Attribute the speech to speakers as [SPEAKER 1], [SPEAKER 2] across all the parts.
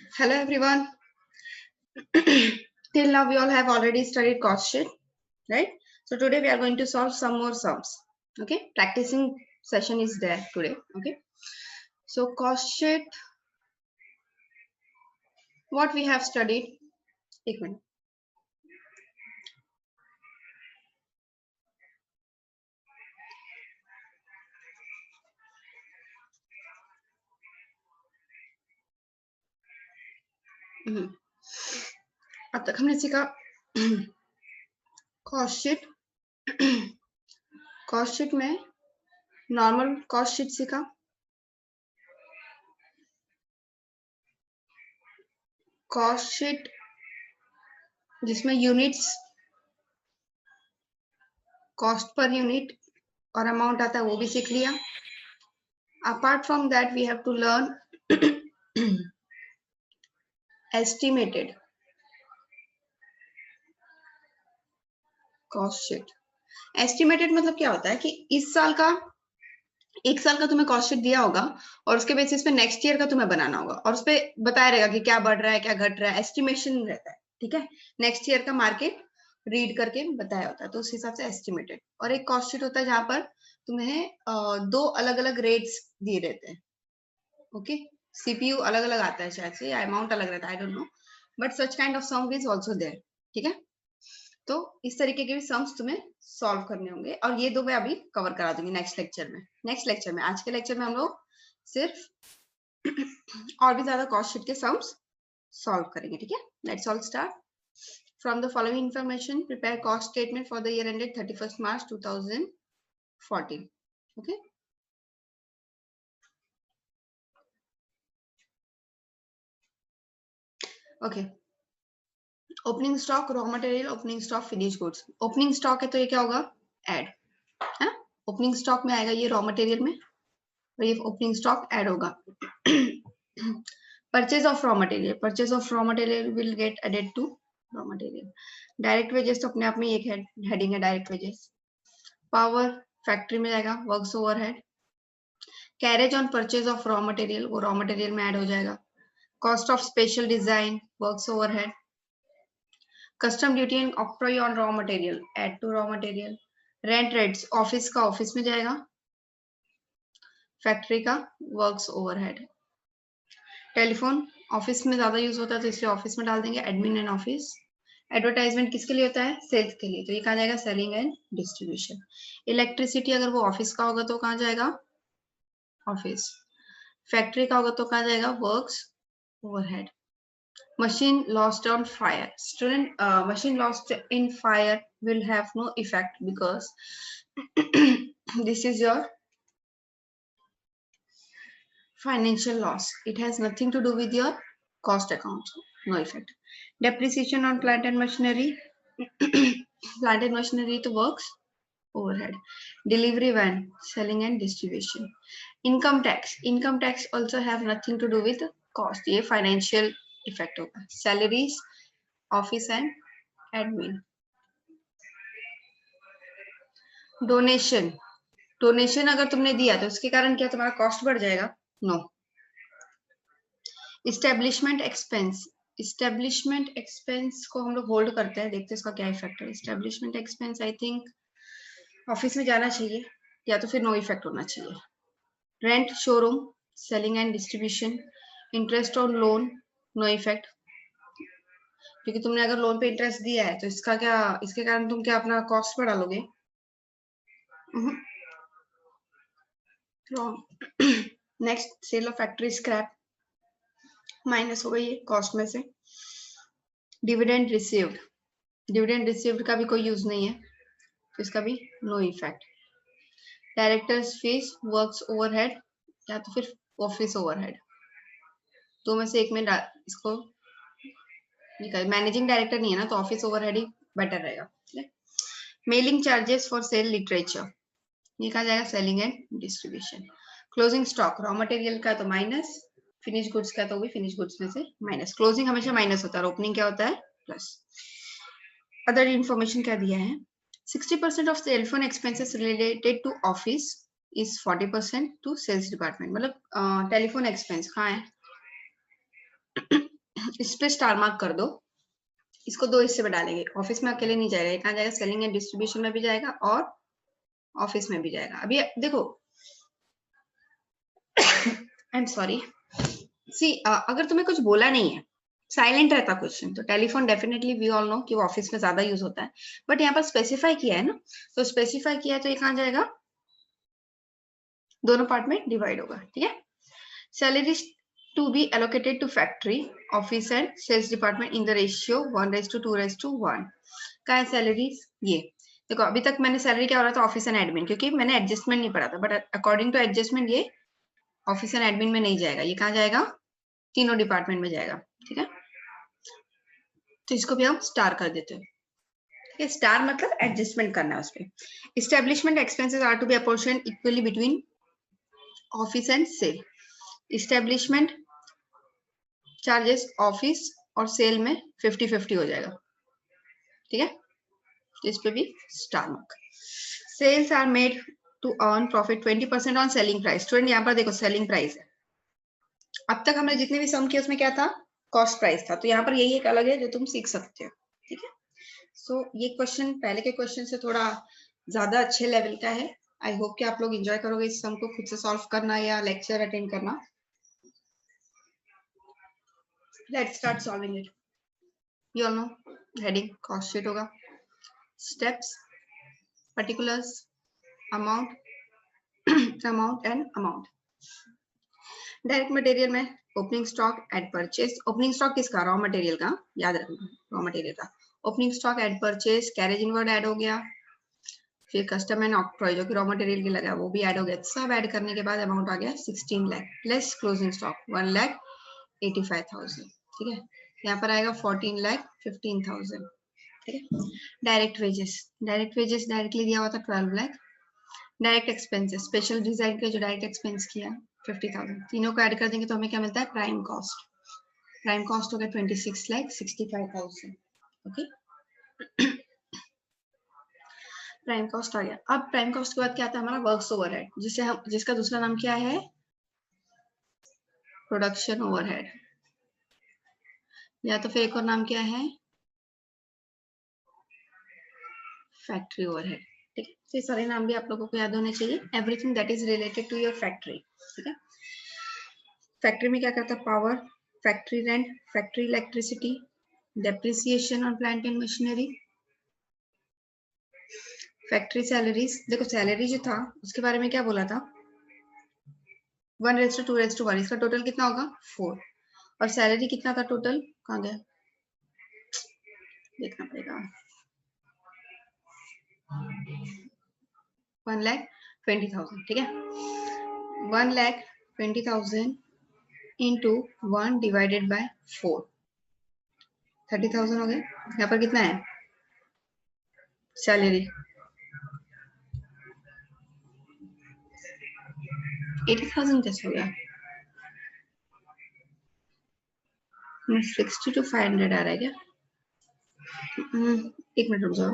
[SPEAKER 1] Hello everyone. Till now we all have already studied cost sheet, right? So today we are going to solve some more sums. Okay, practicing session is there today. Okay, so cost sheet, what we have studied. एक minute. अब तक हमने सीखा cost sheet. Cost sheet में normal cost sheet सीखा, cost sheet जिसमें units, cost पर unit और अमाउंट आता है वो भी सीख लिया. Apart from that we have to learn estimated cost sheet. Estimated मतलब क्या होता है कि इस साल का, एक साल का तुम्हें कॉस्ट शीट दिया होगा और उसके बेसिस पे नेक्स्ट ईयर का तुम्हें बनाना होगा और उस पर बताया रहेगा कि क्या बढ़ रहा है क्या घट रहा है. एस्टिमेशन रहता है, ठीक है. नेक्स्ट ईयर का मार्केट रीड करके बताया होता है, तो उस हिसाब से एस्टिमेटेड. और एक कॉस्ट शीट होता है जहां पर तुम्हें दो अलग अलग रेट्स दिए रहते हैं. ओके, सीपीयू अलग अलग आता है शायद से, या अमाउंट अलग रहता है, I don't know, but such kind of sum is also there. ठीक है, तो इस तरीके के भी सम्स तुम्हें सॉल्व करने होंगे और ये दो मैं अभी कवर करा दूंगी नेक्स्ट लेक्चर में. आज के लेक्चर में हम लोग सिर्फ और भी ज्यादा कॉस्ट शीट के सम्स सॉल्व करेंगे. ठीक है, let's all start. From the following information prepare cost statement for the year ended 31st March 2014. Okay, okay. Opening stock, raw material, opening stock, finish goods. Opening stock है तो ये क्या होगा, add है. Opening stock में आएगा ये raw material में और ये ओपनिंग स्टॉक ऐड होगा. Purchase of raw material, purchase of raw material will get added to raw material. Direct wages तो अपने आप में एक हेडिंग है, डायरेक्ट वेजेस. पावर फैक्ट्री में जाएगा, works overhead. Carriage on purchase of raw material, वो रॉ मटेरियल में ऐड हो जाएगा. Cost of special design, works overhead. Custom duty and octroi on raw material, add to raw material. Rent rates, office का office में जाएगा, factory का works overhead. Telephone office में ज्यादा यूज होता है तो इसलिए ऑफिस में डाल देंगे, एडमिन एंड ऑफिस. एडवर्टाइजमेंट किसके लिए होता है, सेल्स के लिए, तो ये कहाँ जाएगा, सेलिंग एंड डिस्ट्रीब्यूशन. इलेक्ट्रिसिटी अगर वो ऑफिस का होगा तो कहाँ जाएगा, ऑफिस. फैक्ट्री का होगा तो कहाँ जाएगा, works overhead. Machine lost on fire. Student, machine lost in fire will have no effect because this is your financial loss. It has nothing to do with your cost account. No effect. Depreciation on plant and machinery. Plant and machinery to works overhead. Delivery van, selling and distribution. Income tax. Income tax also have nothing to do with cost. ये financial effect होगा. Salaries, office and admin. Donation, donation अगर तुमने दिया तो उसके कारण क्या तुम्हारा कॉस्ट बढ़ जाएगा, no. Establishment expense, establishment expense को हम लोग होल्ड करते हैं, देखते हैं इसका क्या इफेक्ट है. Establishment expense I think office में जाना चाहिए या तो फिर नो इफेक्ट होना चाहिए. Rent, showroom, selling and distribution. Interest on loan, no effect, क्योंकि तुमने अगर लोन पे इंटरेस्ट दिया है तो इसका क्या, इसके कारण तुम क्या अपना कॉस्ट बढ़ा लोगे. Next, sale of factory scrap, minus हो गई है कॉस्ट में से. डिविडेंड रिसीव्ड, डिविडेंड रिसीव्ड का भी कोई यूज नहीं है तो इसका भी no effect. Directors fees, works overhead या तो फिर ऑफिस ओवरहेड, दो में से एक में इसको निकाल. मैनेजिंग डायरेक्टर नहीं है ना तो ऑफिस ओवरहेड ही बेटर रहेगा. Mailing charges for sale literature, ये कहा जाएगा selling and distribution. Closing stock, raw material का तो माइनस, फिनिश गुड्स का तो भी फिनिश गुड्स में से माइनस. क्लोजिंग हमेशा माइनस होता है, ओपनिंग क्या होता है, प्लस. अदर इंफॉर्मेशन क्या दिया है, 60% of telephone expenses related to office is 40% to sales department. मतलब टेलीफोन एक्सपेंस कहाँ है, इस पे स्टार मार्क कर दो। इसको दो हिस्से में डालेंगे, ऑफिस में अकेले नहीं जाएगा, ये कहाँ जाएगा, सेलिंग एंड डिस्ट्रीब्यूशन में भी जाएगा और ऑफिस में भी जाएगा। अभी देखो आई एम सॉरी, सी अगर तुम्हें कुछ बोला नहीं है, साइलेंट रहता क्वेश्चन, तो telephone definitely we all know कि वो ऑफिस में ज्यादा यूज होता है, बट यहाँ पर स्पेसिफाई किया है ना, तो स्पेसिफाई किया है तो ये कहाँ जाएगा, दोनों पार्ट में डिवाइड होगा। ठीक है, salary to be allocated to factory, office and sales department in the ratio 1:2:1। का है सैलरीज, ये देखो अभी तक मैंने सैलरी क्या हो रहा था, ऑफिस एंड एडमिन, क्योंकि मैंने एडजस्टमेंट नहीं पढ़ा था, बट अकॉर्डिंग टू एडजस्टमेंट ये ऑफिस एंड एडमिन में नहीं जाएगा, ये कहाँ जाएगा, तीनों डिपार्टमेंट में जाएगा। ठीक है, तो इसको भी हम स्टार कर देते हैं। ठीक है, स्टार मतलब एडजस्टमेंट करना है उस पर। Establishment expenses are to be apportioned equally between office and sale. Establishment charges office और सेल में 50-50 हो जाएगा। ठीक है, तो इस पे भी star mark. Sales are made to earn profit 20% on selling price. Student यहाँ पर देखो सेलिंग प्राइस है, अब तक हमने जितने भी सम किए उसमें क्या था, कॉस्ट प्राइस था, तो यहाँ पर यही एक अलग है जो तुम सीख सकते हो। ठीक है, सो ये क्वेश्चन पहले के क्वेश्चन से थोड़ा ज्यादा अच्छे लेवल का है। आई होप कि आप लोग एंजॉय करोगे इस सम को खुद से सॉल्व करना या लेक्चर अटेंड करना। Let's start solving it. You all know heading cost sheet होगा, steps, particulars, amount amount and amount. Direct material में opening stock at purchase, opening stock किसका, रॉ मटेरियल का, याद रखना रॉ मटेरियल का। Opening stock at purchase, carriage inward add हो गया, फिर कस्टम एंड ऑक्ट्रॉय जो कि रॉ मटेरियल के लगा वो भी ऐड हो गया। सब ऐड करने के बाद अमाउंट आ गया 16 लाख प्लस क्लोजिंग स्टॉक 1,85,000। ठीक है, यहाँ पर आएगा 14,15,000। ठीक है, डायरेक्ट वेजेस, डायरेक्टली दिया हुआ था 12 lakh. Direct expenses, special design के जो डायरेक्ट एक्सपेंस किया 50,000। तीनों को ऐड कर देंगे तो हमें क्या मिलता है, प्राइम कॉस्ट। प्राइम कॉस्ट हो गया 26,65,000। ओके, प्राइम कॉस्ट आ गया। अब प्राइम कॉस्ट के बाद क्या आता है हमारा, वर्क्स ओवरहेड, जिसे हम, जिसका दूसरा नाम क्या है, प्रोडक्शन ओवरहेड, या तो फिर एक और नाम क्या है, फैक्ट्री ओवरहेड। ठीक है, तो ये सारे नाम भी आप लोगों को याद होने चाहिए। Everything that is related to your factory. ठीक है, फैक्ट्री में क्या करता है, power, factory rent, factory electricity, depreciation on plant and machinery, factory salaries. देखो सैलरी जो था उसके बारे में क्या बोला था, 1:2:1, इसका टोटल कितना होगा 4, और सैलरी कितना था टोटल, कहाँ गया, देखना पड़ेगा, 1,20,000। ठीक है, 1,20,000 इंटू 1 डिवाइडेड बाय 4, 30,000 हो गया। यहाँ पर कितना है सैलरी, 80,000 कैसे हो गया, 60 to 500 आ रहा है क्या, एक मिनट रुक जाओ।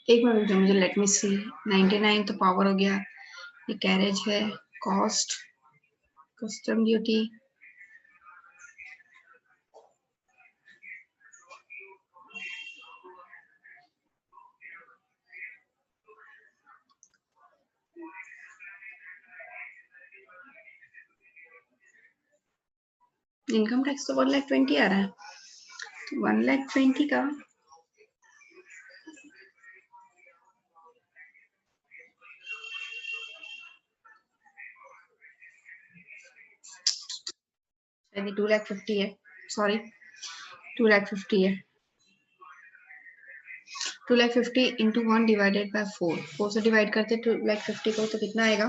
[SPEAKER 1] एक मिनट रुक जाओ, मुझे लेट मी सी। 99 तो पावर हो गया, ये कैरेज है, cost, custom duty, income tax तो 1,20,000 आ रहा है, तो 1,20,000 का शायद 2,50,000 है, सॉरी 2,50,000 है। 2,50,000 इंटू 1 डिवाइडेड बाय 4, 4 से डिवाइड करते 2,50,000 को तो कितना आएगा,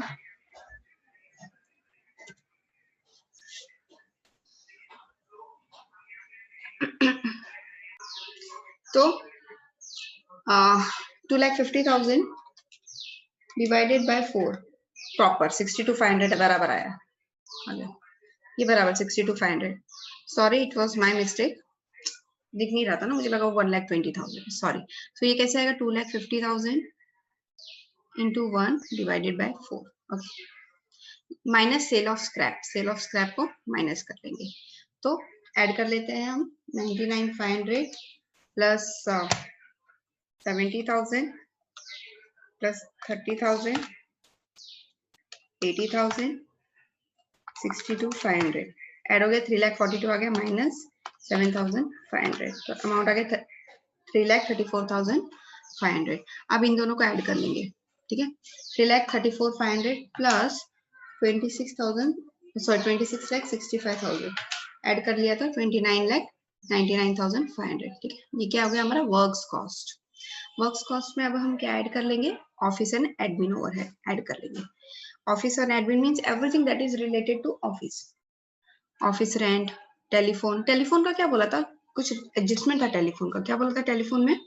[SPEAKER 1] तो 2,50,000 डिवाइडेड बाय 4 प्रॉपर 60 to 500 बराबर आया। आ गया, ये बराबर 62,500। Sorry, it was my mistake, दिख नहीं रहा था ना, मुझे लगा वो 1,20,000, सॉरी। तो ये कैसे आएगा, 2,50,000 into 1 divided by 4, okay, minus sale of scrap, sale of scrap को माइनस कर लेंगे। तो ऐड कर लेते हैं हम 99,500 प्लस 70,000 प्लस 30,000 80,000 62,500 ऐड हो गया, 3,42,000 आ गया माइनस 7,500, तो अमाउंट आ गया 3,34,500। अब इन दोनों को ऐड कर लेंगे, ठीक है। 3,34,500 प्लस 26,000, सॉरी 26,65,000 ऐड कर लिया था 29,99,500, ठीक है। ये क्या हो गया हमारा वर्क्स कॉस्ट। वर्क्स कॉस्ट में अब हम क्या ऐड कर लेंगे, office and admin overhead add कर लेंगे। Office and admin means everything that is related to office, office rent, telephone, telephone का क्या बोला था, कुछ एडजस्टमेंट था टेलीफोन का, क्या बोला था टेलीफोन में,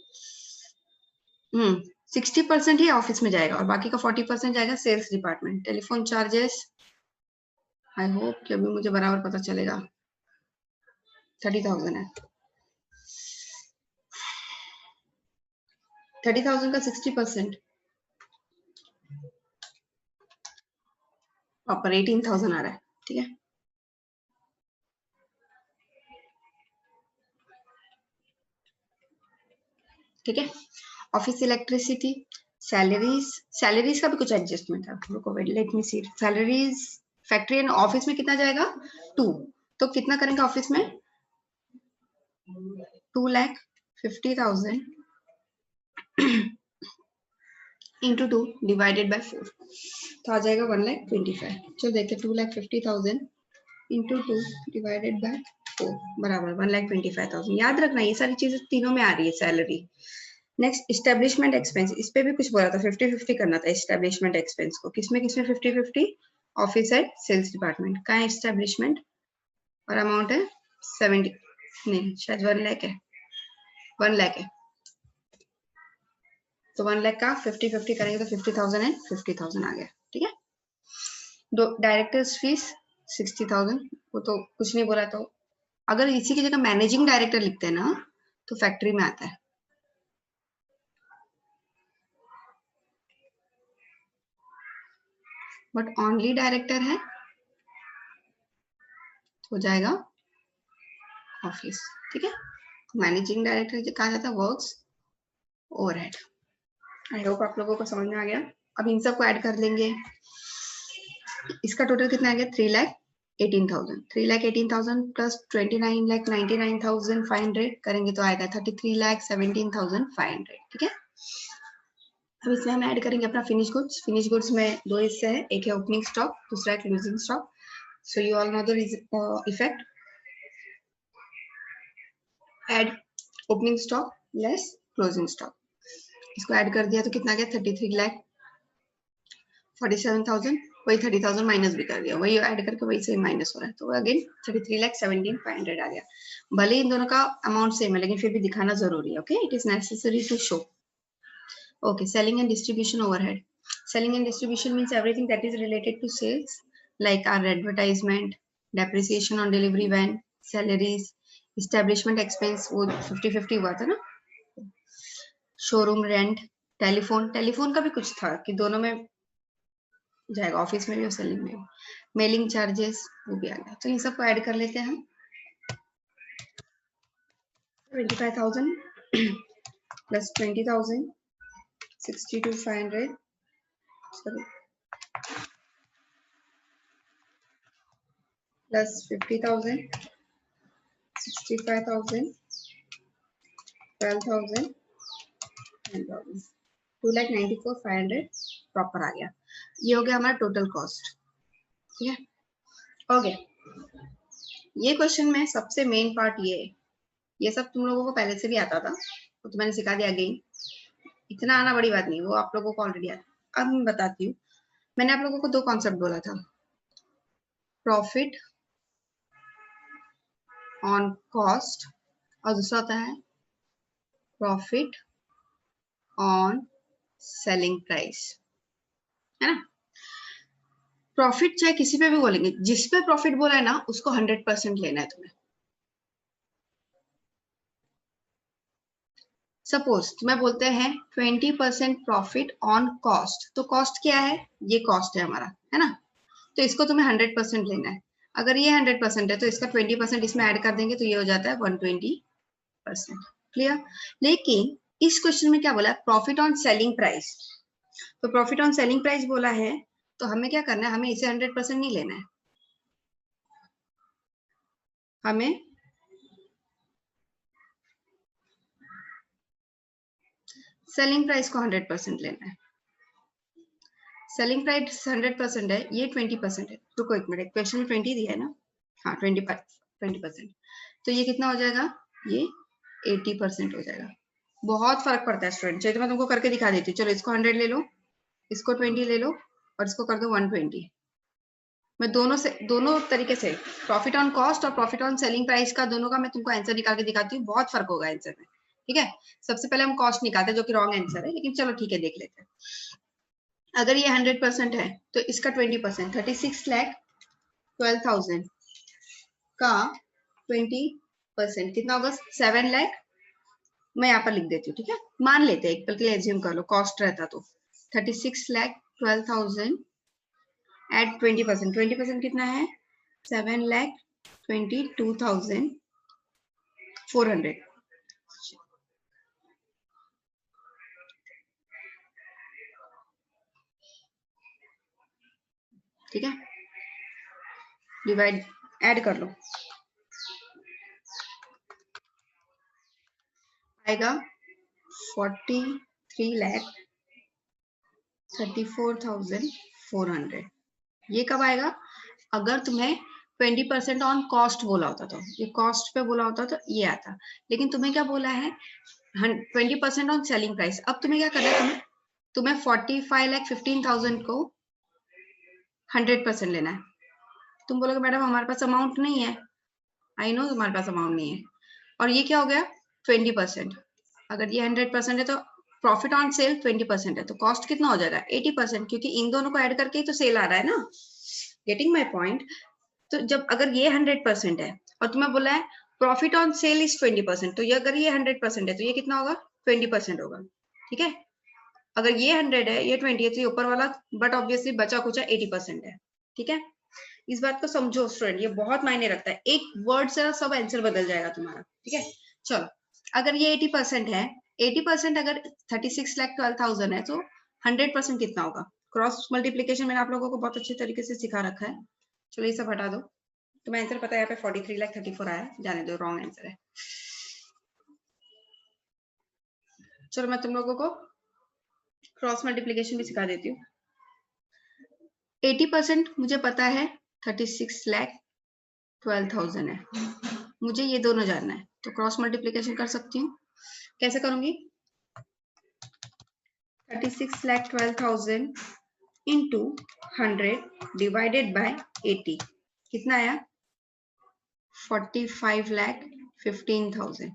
[SPEAKER 1] 60% ही ऑफिस में जाएगा और बाकी का 40% जाएगा sales department. Telephone charges, I hope कि अभी मुझे बराबर पता चलेगा, 30,000 है, 30,000 का 60% प्रॉपर 18,000 आ रहा है, ठीक है। ठीक है, ऑफिस इलेक्ट्रिसिटी, सैलरीज, सैलरीज का भी कुछ एडजस्टमेंट है, रुको wait let me see, salaries factory and office में कितना जाएगा 2, तो कितना करेंगे ऑफिस में 2,50,000 इंटू 2 डिवाइडेड बाय 4, तो आ जाएगा 1,25,000। चलो देखते 2,50,000 इंटू 2 डिवाइडेड बाय 4 बराबर 1,25,000। याद रखना ये सारी चीजें तीनों में आ रही है सैलरी। नेक्स्ट इस्टेब्लिशमेंट एक्सपेंस, इस पे भी कुछ बोला था 50-50 करना था इस्टेब्लिशमेंट एक्सपेंस को, किसमें किसमें 50-50, ऑफिस एंड सेल्स डिपार्टमेंट का इस्टेब्लिशमेंट, और अमाउंट है 70, नहीं शायद 1 लाख है, 1 लाख है, तो 1 लाख का 50-50 करेंगे तो 50,000 एंड 50,000 आ गया, ठीक है। दो डायरेक्टर्स फीस 60,000, वो तो कुछ नहीं बोला, तो अगर इसी की जगह मैनेजिंग डायरेक्टर लिखते हैं ना तो फैक्ट्री में आता है, बट ओनली डायरेक्टर है हो जाएगा ऑफिस, ठीक है। मैनेजिंग डायरेक्टर कहा जाता है वर्क्स ओवरहेड। आई होप आप लोगों को समझ में आ गया। अब इन सबको ऐड कर लेंगे, इसका टोटल कितना आ गया 3,18,000, 3,18,000 प्लस 29,99,500 करेंगे तो आएगा 33,17,500, ठीक है। अब इसमें हम ऐड करेंगे अपना फिनिश गुड्स। फिनिश गुड्स में दो हिस्से हैं, एक है ओपनिंग स्टॉक, दूसरा है closing stock. So you all know the effect, add opening stock less closing stock, इसको ऐड कर दिया तो कितना गया 33,47,000, वही 30,000 माइनस भी कर दिया, वही ऐड करके वही से माइनस हो रहा है, तो अगेन 33,17,500 आ गया। भले इन दोनों का अमाउंट सेम है लेकिन फिर भी दिखाना जरूरी है, okay, it is necessary to show. Okay, selling and distribution overhead. Selling and distribution means everything that is related to sales, like our advertisement, depreciation on delivery van, salaries, establishment expense, वो 50-50 हुआ था ना, showroom rent, telephone, telephone का भी कुछ था कि दोनों में जाएगा, ऑफिस में भी और सेलिंग में भी, मेलिंग चार्जेस वो भी आ गया, तो इन सबको ऐड कर लेते हैं हम 25,000 प्लस 20,000 62,500 प्लस 50,000 65,000 12,000 10,000 2,94,500 प्रॉपर आ गया। ये हो गया हमारा टोटल कॉस्ट, ठीक है। ओके, ये क्वेश्चन में सबसे मेन पार्ट ये है, ये सब तुम लोगों को पहले से भी आता था तो मैंने सिखा दिया अगेन, इतना आना बड़ी बात नहीं, वो आप लोगों को ऑलरेडी आता। अब मैं बताती हूँ, मैंने आप लोगों को दो कॉन्सेप्ट बोला था, प्रॉफिट ऑन कॉस्ट और दूसरा होता है प्रॉफिट ऑन सेलिंग प्राइस, है ना। प्रॉफिट चाहे किसी पे भी बोलेंगे, जिस पे प्रॉफिट बोला है ना उसको 100% लेना है तुम्हें। सपोज तुम्हें बोलते हैं 20% प्रॉफिट ऑन कॉस्ट, तो कॉस्ट क्या है, ये कॉस्ट है हमारा, है ना, तो इसको तुम्हें 100% लेना है। अगर ये 100% है तो इसका 20% इसमें ऐड कर देंगे तो ये हो जाता है 120%। क्लियर। लेकिन इस क्वेश्चन में क्या बोला है, प्रॉफिट ऑन सेलिंग प्राइस। तो प्रॉफिट ऑन सेलिंग प्राइस बोला है तो हमें क्या करना है, हमें इसे 100% नहीं लेना है, हमें सेलिंग प्राइस को 100% लेना है। सेलिंग प्राइस 100% है, ये 20% है। रुको एक मिनट, क्वेश्चन में 20 दिया है ना, हाँ 20%, तो ये कितना हो जाएगा, ये 80% हो जाएगा। बहुत फर्क पड़ता है स्टूडेंट, चलिए तो मैं तुमको करके दिखा देती हूँ। चलो इसको 100 ले लो, इसको 20 ले लो और इसको कर दो 120। मैं दोनों तरीके से प्रॉफिट ऑन कॉस्ट और प्रॉफिट ऑन सेलिंग प्राइस का दोनों का मैं तुमको आंसर निकाल के दिखाती हूँ, बहुत फर्क होगा आंसर में। ठीक है, सबसे पहले हम कॉस्ट निकालते हैं जो कि रॉन्ग आंसर है, लेकिन चलो ठीक है देख लेते हैं। अगर ये 100% है तो इसका 20%, 36,12,000 का 20% कितना होगा, 7 लाख। मैं यहाँ पर लिख देती हूँ, ठीक है, मान लेते हैं एक पल के लिए, एज्यूम कर लो कॉस्ट रहता तो 36,12,000 एट 20%, 20% कितना है, 7,22,400। ठीक है, डिवाइड ऐड कर लो, आएगा 43,34,400। ये कब आएगा, अगर तुम्हें 20% ऑन कॉस्ट बोला होता तो, ये कॉस्ट पे बोला होता तो ये आता, लेकिन तुम्हें क्या बोला है 20% ऑन सेलिंग प्राइस। अब तुम्हें क्या करना है, तुम्हें 45,15,000 को 100% लेना है। तुम बोलोगे मैडम हमारे पास अमाउंट नहीं है, आई नो तुम्हारे पास अमाउंट नहीं है, और ये क्या हो गया 20%। अगर ये 100% है तो प्रॉफिट ऑन सेल 20% है, तो कॉस्ट कितना हो जाएगा 80%, क्योंकि इन दोनों को ऐड करके ही तो सेल आ रहा है ना। Getting my point. तो जब अगर ये 100% है और तुम्हें बोला है प्रॉफिट ऑन सेल इज 20%, तो ये अगर ये 100% है तो ये कितना होगा 20% होगा। ठीक है, अगर ये 100 है ये 20 है तो ये ऊपर वाला, बट ऑब्वियसली बचा कुचा 80% है। ठीक है, इस बात को समझो स्टूडेंट, ये बहुत मायने रखता है, एक वर्ड से सब आंसर बदल जाएगा तुम्हारा। ठीक है, चलो अगर ये 80% है, 80% अगर 36,12,000 है तो 100% कितना होगा, क्रॉस मल्टीप्लीकेशन मैंने आप लोगों को बहुत अच्छे तरीके से सिखा रखा है। चलो ये सब हटा दो, तुम्हें आंसर पता है, यहाँ पे 43,34 आया, जाने दो रॉन्ग आंसर है। चलो मैं तुम लोगों को क्रॉस मल्टीप्लीकेशन भी सिखा देती हूँ। 80% मुझे पता है 36,12,000 है, मुझे ये दोनों जानना है, तो क्रॉस मल्टीप्लीकेशन कर सकती हूँ। कैसे करूंगी, 36,12,000 इंटू 100 डिवाइडेड बाय 80 कितना आया 45,15,000,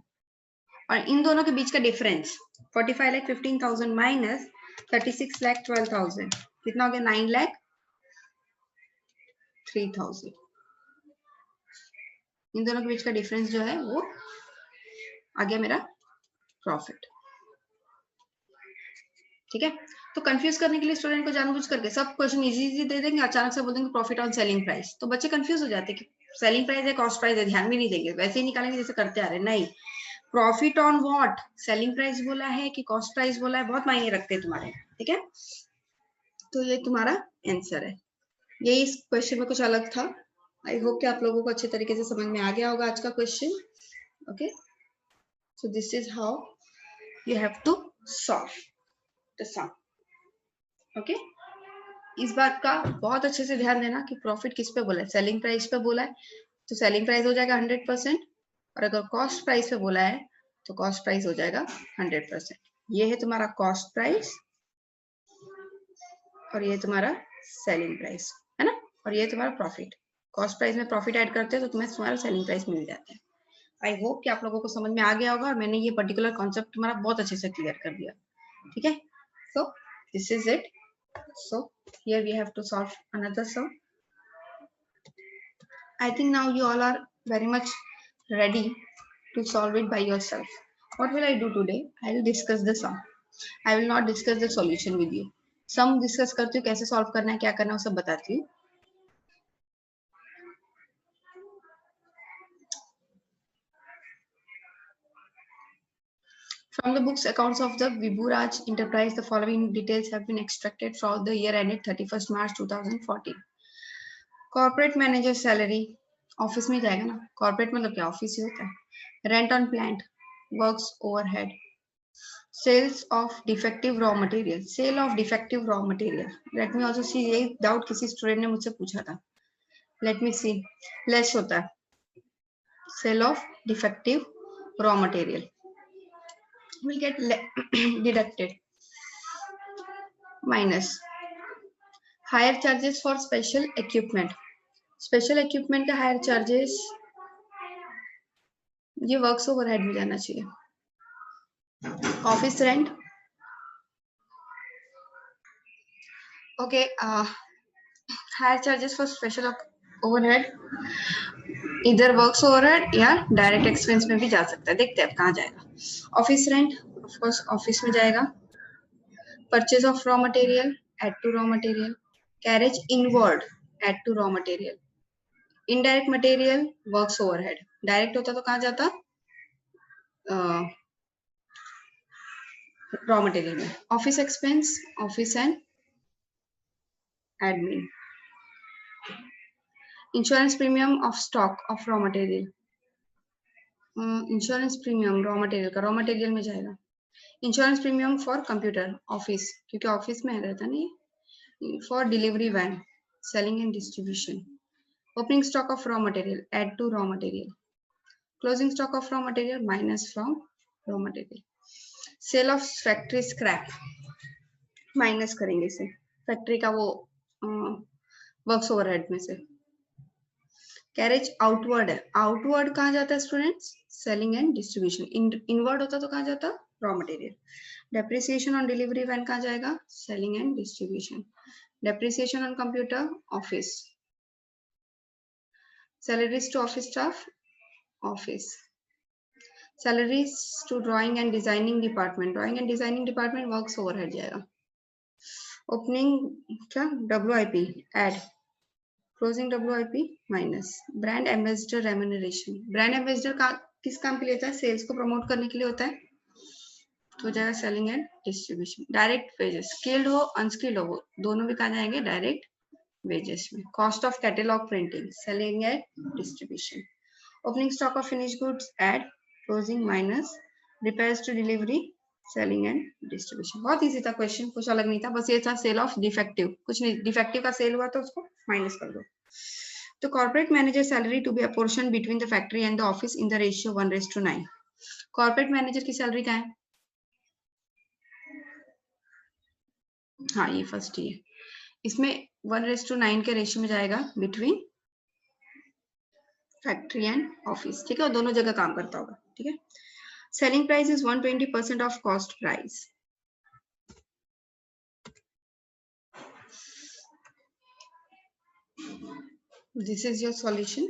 [SPEAKER 1] और इन दोनों के बीच का डिफरेंस 45,15,000 माइनस 36,12,000 कितना हो गया 9,03,000। इन दोनों के बीच का डिफरेंस जो है वो आ गया मेरा प्रॉफिट। ठीक है, तो कंफ्यूज करने के लिए स्टूडेंट को जानबूझ करके सब क्वेश्चन इजी दे देंगे, अचानक से बोल देंगे प्रॉफिट ऑन सेलिंग प्राइस, तो बच्चे कंफ्यूज हो जाते हैं कि सेलिंग प्राइस है कॉस्ट प्राइस है, ध्यान भी नहीं देंगे, वैसे ही निकालेंगे जैसे करते आ रहे। नहीं, profit on what, selling price बोला है कि कॉस्ट प्राइस बोला है, बहुत मायने रखते हैं तुम्हारे। ठीक है, तो ये तुम्हारा आंसर है, ये इस क्वेश्चन में कुछ अलग था। आई होप कि आप लोगों को अच्छे तरीके से समझ में आ गया होगा आज का question. Okay, so this is how you have to solve the sum. Okay, इस बात का बहुत अच्छे से ध्यान देना कि प्रॉफिट किस पे बोला है, सेलिंग प्राइस पे बोला है तो सेलिंग प्राइस हो जाएगा 100%, और अगर कॉस्ट प्राइस पे बोला है तो कॉस्ट प्राइस हो जाएगा 100%। ये है तुम्हारा कॉस्ट प्राइस और ये तुम्हारा सेलिंग प्राइस है ना, और ये तुम्हारा प्रॉफिट। कॉस्ट प्राइस में प्रॉफिट ऐड करते हो तो तुम्हें तुम्हारा सेलिंग प्राइस मिल जाता है। आई होप कि आप लोगों को समझ में आ गया होगा और मैंने ये पर्टिकुलर कॉन्सेप्ट तुम्हारा बहुत अच्छे से क्लियर कर दिया। ठीक है, सो this is it. So here we have to solve another sum. I think now you all are very much ready to solve it by yourself. What will I do today? I will discuss the sum. I will not discuss the solution with you. Sum discuss करती हूँ, कैसे solve करना है, क्या करना है, वो सब बताती हूँ. From the books accounts of the Vibhuraj Enterprise, the following details have been extracted from the year ended 31st March 2014. Corporate manager salary, office में जाएगा ना. Corporate मतलब क्या, ऑफिस ही होता है. Rent on plant, works overhead. Sales of defective raw material. Sale of defective raw material. Let me also see, ये doubt किसी student ने मुझसे पूछा था. Let me see. Less होता है. Sale of defective raw material will get deducted. Minus higher charges for special equipment. Special equipment का higher charges ये works overhead में जाना चाहिए. Office rent. Okay. Higher charges for special overhead. इधर works overhead या direct expense में भी जा सकता है. देखते हैं अब कहाँ जाएगा. Office rent of course office में जाएगा. Purchase of raw material add to raw material. Carriage inward add to raw material. Indirect material works overhead. Direct होता तो कहाँ जाता, रॉ मटेरियल में. Office expense office and admin. Insurance premium of stock of raw material. Insurance premium raw material का raw material में जाएगा. Insurance premium for computer office, क्योंकि office में रहता नहीं. For delivery van selling and distribution. Opening stock of raw material add to raw material. Closing stock of raw material minus from raw material. Sale of factory scrap minus करेंगे इसे, factory का वो works overhead में से. Carriage outward है. Outward कहाँ जाता है students, selling and distribution. Inward होता तो कहाँ जाता, raw material. Depreciation on delivery van कहाँ जाएगा, selling and distribution. Depreciation on computer office. Salaries to office staff office. Salaries to drawing and designing department. Drawing and designing department works overhead जाएगा. Opening क्या, WIP add. Closing WIP minus. Brand ambassador remuneration. Brand ambassador का किस काम के लिए होता है, sales को प्रमोट करने के लिए होता है, तो जाएगा selling and distribution. Direct wages, skilled हो अनस्किल्ड हो दोनों भी कहाँ जाएंगे, डायरेक्ट वेजेस में. Cost of catalogue printing selling and distribution. Opening stock of finish goods add. Closing minus. Repairs to delivery selling and distribution. बहुत इजी था question, कुछ अलग नहीं था, बस ये था सेल ऑफ डिफेक्टिव. कुछ नहीं, डिफेक्टिव का सेल हुआ तो उसको माइनस कर दो. तो corporate manager salary to be apportion between the factory and the office in the ratio 1:9. Corporate manager की सैलरी क्या है, हाँ ये फर्स्ट ही है. इसमें 1:9 के रेशियो में जाएगा बिटवीन फैक्ट्री एंड ऑफिस. ठीक है, और दोनों जगह काम करता होगा. ठीक है. Selling price is 120% of cost price. This is your solution.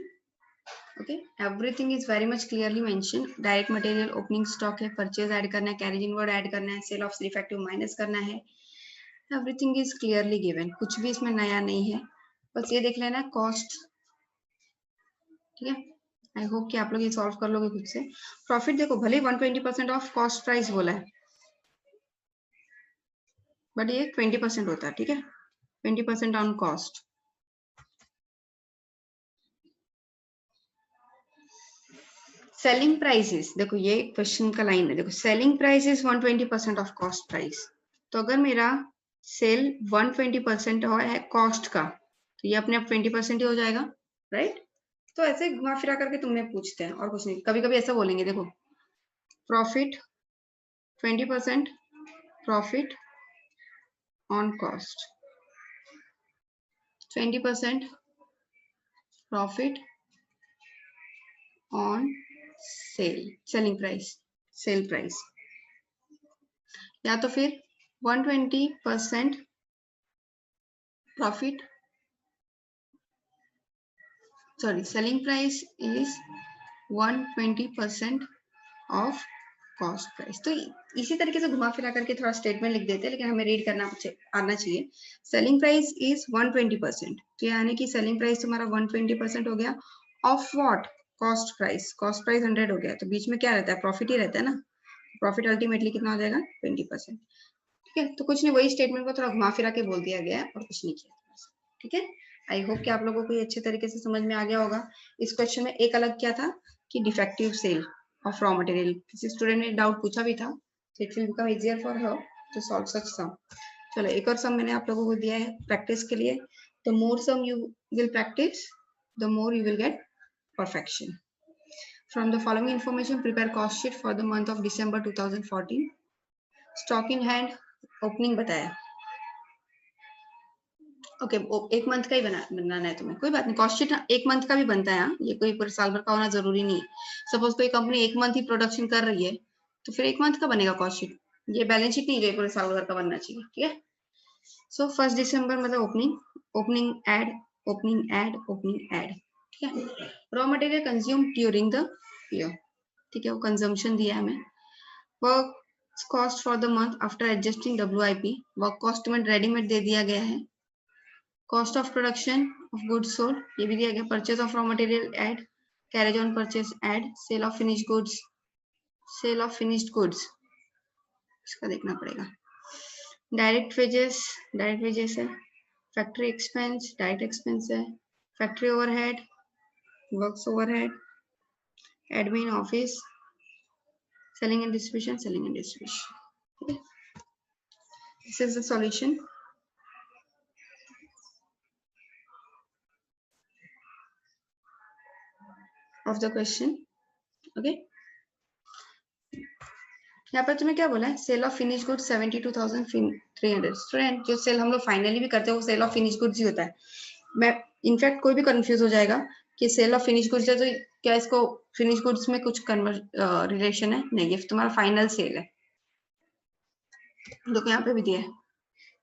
[SPEAKER 1] Okay, everything is very much clearly mentioned. Direct material, opening stock है, purchase add करना है, carriage inward add करना है, sale of defective minus करना है. Everything is clearly given. कुछ भी इसमें नया नहीं है, बस ये देख लेना cost. ठीक है, आई होप कि आप लोग ये सॉल्व कर लोगे खुद से. प्रॉफिट देखो, भले 120% ऑफ कॉस्ट प्राइस बोला है, बट ये 20% होता है. ठीक है, 20% ऑन कॉस्ट. सेलिंग प्राइसेस, देखो ये क्वेश्चन का लाइन है, देखो selling price is 120% of cost price. तो अगर मेरा सेल 120% है कॉस्ट का, तो ये अपने आप 20% ही हो जाएगा, राइट. तो ऐसे घुमा फिरा करके तुमने पूछते हैं और कुछ नहीं. कभी कभी ऐसा बोलेंगे, देखो profit 20% profit on cost, 20% profit on selling price, sale price. या तो फिर 120% profit, sorry, selling price is 120% of cost price. तो इसी तरीके से घुमा फिरा करके थोड़ा स्टेटमेंट लिख देते हैं, लेकिन हमें रीड करना आना चाहिए। सेलिंग प्राइस इज 120%, तो यानी कि सेलिंग प्राइस तुम्हारा 120% हो गया of what, cost price. Cost price 100 हो गया, तो बीच में क्या रहता है, प्रॉफिट ही रहता है ना। प्रॉफिट अल्टीमेटली कितना हो जाएगा, 20%। ठीक है, तो कुछ नहीं, वही स्टेटमेंट को थोड़ा घुमा फिरा के बोल दिया गया है और कुछ नहीं किया। ठीक है, आई होप कि आप लोगों को ये अच्छे तरीके से समझ में आ गया होगा। इस क्वेश्चन में एक अलग क्या था कि defective sale of raw material, किसी स्टूडेंट ने डाउट पूछा भी था, तो it will become easier for her to solve such sum. चलो एक और सम मैंने आप लोगों को दिया है प्रैक्टिस के लिए। The more sum you will practice, the more you will get perfection. From the following information, prepare cost sheet for the month of December 2014. Stock in hand, opening बताया। ओके, एक मंथ का ही बनाना है तुम्हें, कोई बात नहीं। कॉस्ट शीट एक month का भी बनता है, ये कोई पूरे साल भर का होना जरूरी नहीं है। सपोज कोई कंपनी एक मंथ ही प्रोडक्शन कर रही है, तो फिर एक मंथ का बनेगा कॉस्ट शीट। ये बैलेंस शीट नहीं जो पूरे साल भर का बनना चाहिए। ठीक है, सो 1 दिसंबर मतलब opening, opening add, opening add, opening add. ठीक है, raw material consume during the year. ठीक है, वो कंजम्पशन दिया है हमें। Work cost for the month after adjusting WIP, work cost में रेडीमेड दे दिया गया है। Cost of production of goods sold, ये भी दिया गया। Purchase of raw material add, carriage on purchase add, sale of finished goods, sale of finished goods इसका देखना पड़ेगा। डायरेक्ट वेजेस है। फैक्ट्री एक्सपेंस, डायरेक्ट एक्सपेंस है। Factory overhead, works overhead, admin office, selling and distribution, selling and distribution. This is the solution of the question. Okay, यहाँ पर तुम्हें क्या बोला है, sale of finish goods 72,300। Student, जो sale हम लोग फाइनली भी करते हैं वो सेल ऑफ फिनिश गुड्स ही होता है। मैं इनफैक्ट कोई भी कंफ्यूज हो जाएगा कि सेल ऑफ फिनिश गुड्स है तो क्या इसको फिनिश गुड्स में कुछ रिलेशन है? नहीं, ये तुम्हारा फाइनल सेल है। देखो यहाँ पे भी दिया है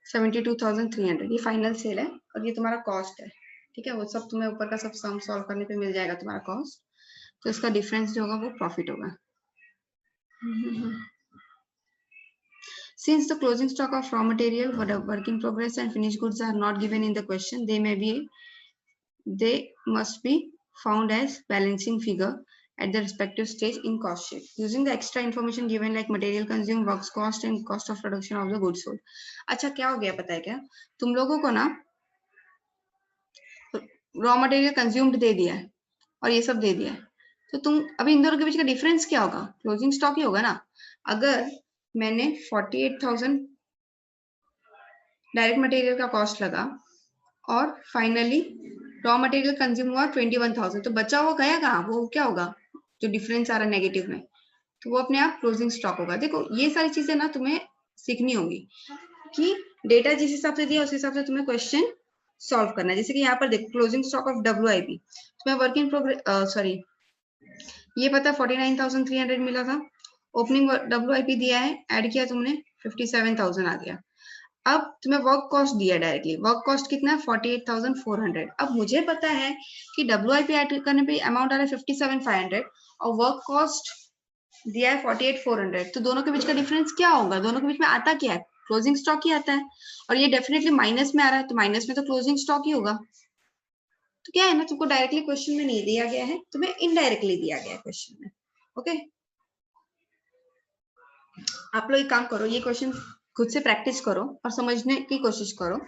[SPEAKER 1] 72,300, ये फाइनल सेल है और ये तुम्हारा कॉस्ट है। ठीक है, वो सब तुम्हें ऊपर का सब सम सॉल्व करने पे मिल जाएगा तुम्हारा कॉस्ट, तो इसका डिफरेंस जो होगा वो प्रॉफिट होगा। Since the closing stock of raw material, work in progress and finished goods are not given in the question, they must be found as balancing figure at the respective stage in cost sheet using the extra information given like material consumed, works cost and cost of production of the goods sold. अच्छा क्या हो गया पता है क्या, तुम लोगों को ना रॉ मटेरियल कंज्यूम्ड दे दिया है और ये सब दे दिया है, तो तुम अभी इन दोनों के बीच का डिफरेंस क्या होगा, क्लोजिंग स्टॉक ही होगा ना। अगर मैंने 48,000 डायरेक्ट मटेरियल का कॉस्ट लगा और फाइनली रॉ मटेरियल कंज्यूम हुआ 21,000, तो बचा हुआ गया कहाँ, वो क्या होगा, जो डिफरेंस आ रहा है नेगेटिव में, तो वो अपने आप क्लोजिंग स्टॉक होगा। देखो ये सारी चीजें ना तुम्हें सीखनी होगी कि डेटा जिस हिसाब से दिया उस हिसाब से तुम्हें क्वेश्चन सॉल्व करना है। जैसे कि यहाँ पर देखो क्लोजिंग स्टॉक ऑफ WIP, तुम्हें वर्क इन प्रोग्रेस सॉरी ये पता 49,300 मिला था, ओपनिंग WIP दिया है, ऐड किया तुमने 57,000 आ गया। अब तुम्हें वर्क कॉस्ट दिया डायरेक्टली, वर्क कॉस्ट कितना है 48,400। अब मुझे पता है कि WIP ऐड करने पे अमाउंट आ रहा है 57,500 और वर्क कॉस्ट दिया है 48,400, तो दोनों के बीच का डिफरेंस क्या होगा, दोनों के बीच में आता क्या है, क्लोजिंग स्टॉक ही आता है। और ये डेफिनेटली माइनस में आ रहा है, तो माइनस में तो क्लोजिंग स्टॉक ही होगा। तो क्या है ना, तुमको डायरेक्टली क्वेश्चन में नहीं दिया गया है, तुम्हें इनडायरेक्टली दिया गया है क्वेश्चन में। ओके, आप लोग एक काम करो, ये क्वेश्चन खुद से प्रैक्टिस करो और समझने की कोशिश करो।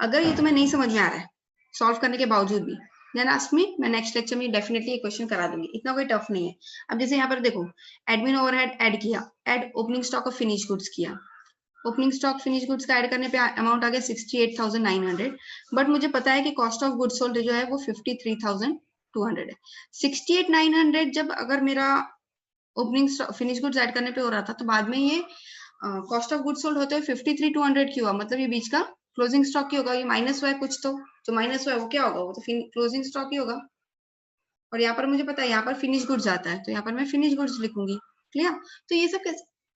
[SPEAKER 1] अगर ये तुम्हें नहीं समझ में आ रहा है सॉल्व करने के बावजूद भी, देन आस्क मी, मैं नेक्स्ट लेक्चर में डेफिनेटली ये क्वेश्चन करा दूंगी, इतना कोई टफ नहीं है। अब जैसे यहाँ पर देखो एडमिन ओवरहेड ऐड किया, add opening stock of finish goods किया, ओपनिंग स्टॉक फिनिश गुड्स का ऐड करने पे अमाउंट आ गया 68,900, बट मुझे पता है कि कॉस्ट ऑफ गुड्स सोल्ड जो है वो 53,200 है। 68,900 जब अगर मेरा ओपनिंग फिनिश गुड्स ऐड करने पे हो रहा था, तो बाद में ये कॉस्ट ऑफ गुड्स सोल्ड होते हुए 53,200 क्यों हुआ, मतलब ये बीच का क्लोजिंग स्टॉक ही होगा, ये माइनस हुआ है कुछ, तो जो माइनस हुआ है वो क्या होगा, वो तो क्लोजिंग स्टॉक ही होगा। और यहाँ पर मुझे पता है यहाँ पर फिनिश गुड्स आता है, तो यहाँ पर मैं फिनिश गुड्स लिखूंगी। क्लियर, तो ये सब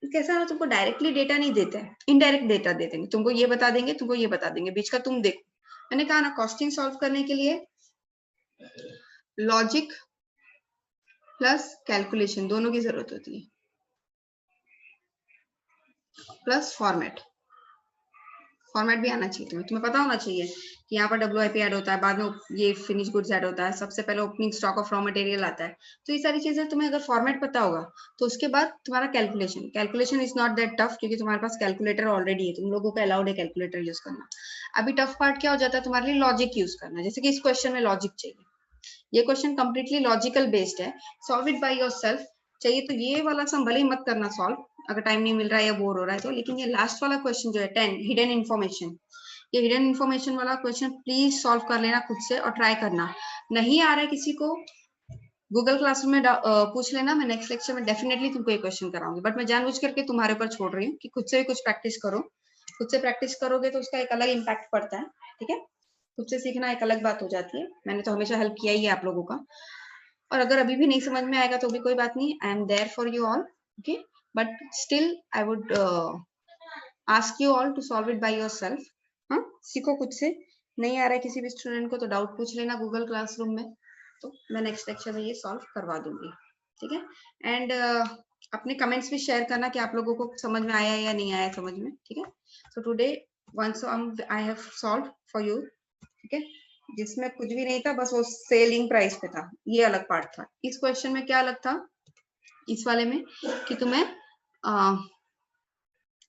[SPEAKER 1] कैसा है, तुमको डायरेक्टली डेटा नहीं देते हैं, इनडायरेक्ट डेटा दे देंगे, तुमको ये बता देंगे, तुमको ये बता देंगे, बीच का तुम देखो मैंने कहा ना कॉस्टिंग सॉल्व करने के लिए लॉजिक प्लस कैलकुलेशन दोनों की जरूरत होती है, प्लस फॉर्मेट भी आना चाहिए तुम्हें पता होना चाहिए कि यहाँ पर WIP ऐड होता है, बाद में ये फिनिश गुड्स ऐड होता है, सबसे पहले opening stock of raw material आता है। तो ये सारी चीजें तुम्हें अगर फॉर्मेट पता होगा तो उसके बाद तुम्हारा calculation is not that tough, क्योंकि तुम्हारे पास कैलकुलेटर ऑलरेडी है, तुम लोगों को अलाउड है कैलकुलेटर यूज करना। अभी टफ पार्ट क्या हो जाता है तुम्हारे लिए, लॉजिक यूज करना। जैसे कि इस क्वेश्चन में लॉजिक चाहिए, ये क्वेश्चन कंप्लीटली लॉजिकल बेस्ड है, सॉल्व इट बाय योरसेल्फ चाहिए। तो ये वाला सम भले ही मत करना सॉल्व, अगर टाइम नहीं मिल रहा है या बोर हो रहा है तो, लेकिन ये लास्ट वाला क्वेश्चन जो है 10 हिडन इन्फॉर्मेशन, ये हिडन इन्फॉर्मेशन वाला क्वेश्चन प्लीज सॉल्व कर लेना खुद से और ट्राई करना। नहीं आ रहा है किसी को गूगल क्लासरूम में पूछ लेना, मैं नेक्स्ट लेक्चर में डेफिनेटली तुमको ये क्वेश्चन कराऊंगी, बट मैं जानबूझ करके तुम्हारे ऊपर छोड़ रही हूँ कि खुद से भी कुछ प्रैक्टिस करो। खुद से प्रैक्टिस करोगे तो उसका एक अलग इम्पैक्ट पड़ता है, ठीक है। खुद से सीखना एक अलग बात हो जाती है, मैंने तो हमेशा हेल्प किया ही है आप लोगों का। और अगर अभी भी नहीं समझ में आएगा तो भी कोई बात नहीं, I am there for you all, okay. But still I would ask you all to solve it by yourself. हाँ, सीखो खुद से। नहीं आ रहा है किसी भी स्टूडेंट को तो डाउट पूछ लेना गूगल क्लासरूम में, तो मैं नेक्स्ट लेक्चर में ये सॉल्व करवा दूंगी, ठीक है। एंड अपने कमेंट्स भी शेयर करना कि आप लोगों को समझ में आया या नहीं आया समझ में, ठीक है। So today once I have solve for you, ठीक है, जिसमें कुछ भी नहीं था, बस वो सेलिंग प्राइस पे था, ये अलग पार्ट था। इस क्वेश्चन में क्या अलग था, इस वाले में कि तुम्हें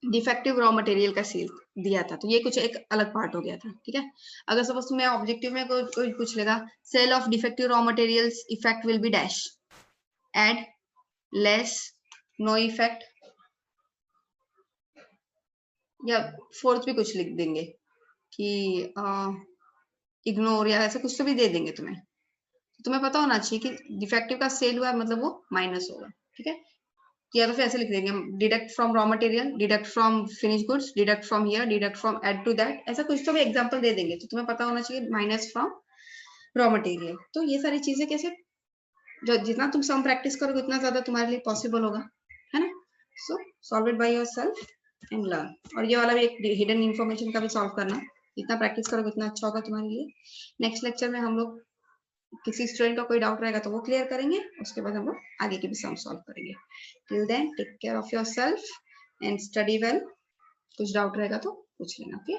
[SPEAKER 1] डिफेक्टिव रॉ मटेरियल का सेल दिया था, तो ये कुछ एक अलग पार्ट हो गया था, ठीक है। अगर सपोज तुम्हें ऑब्जेक्टिव में कोई पूछ लेगा sale of defective raw materials effect will be dash, add, less, no effect, या फोर्थ भी कुछ लिख देंगे कि इग्नोर या ऐसा कुछ तो भी दे देंगे तुम्हें पता होना चाहिए कि डिफेक्टिव का सेल हुआ मतलब वो माइनस होगा, ठीक है। या तो फिर ऐसे लिख देंगे deduct from raw material, deduct from finish goods, deduct from here, deduct from add to that, ऐसा कुछ तो भी एग्जांपल दे देंगे। तो तुम्हें पता होना चाहिए माइनस फ्रॉम रॉ मटेरियल। तो ये सारी चीजें कैसे, जो जितना तुम सम प्रैक्टिस करोगे उतना ज्यादा तुम्हारे लिए पॉसिबल होगा, है ना। सो solve it by yourself and learn. और ये वाला भी एक हिडन इन्फॉर्मेशन का भी सॉल्व करना, जितना प्रैक्टिस करोगे उतना अच्छा होगा तुम्हारे लिए। नेक्स्ट लेक्चर में हम लोग किसी स्टूडेंट का कोई डाउट रहेगा तो वो क्लियर करेंगे, उसके बाद हम लोग आगे के भी सम सॉल्व करेंगे। Till then take care of yourself and study well. कुछ डाउट रहेगा तो पूछ लेना, ओके।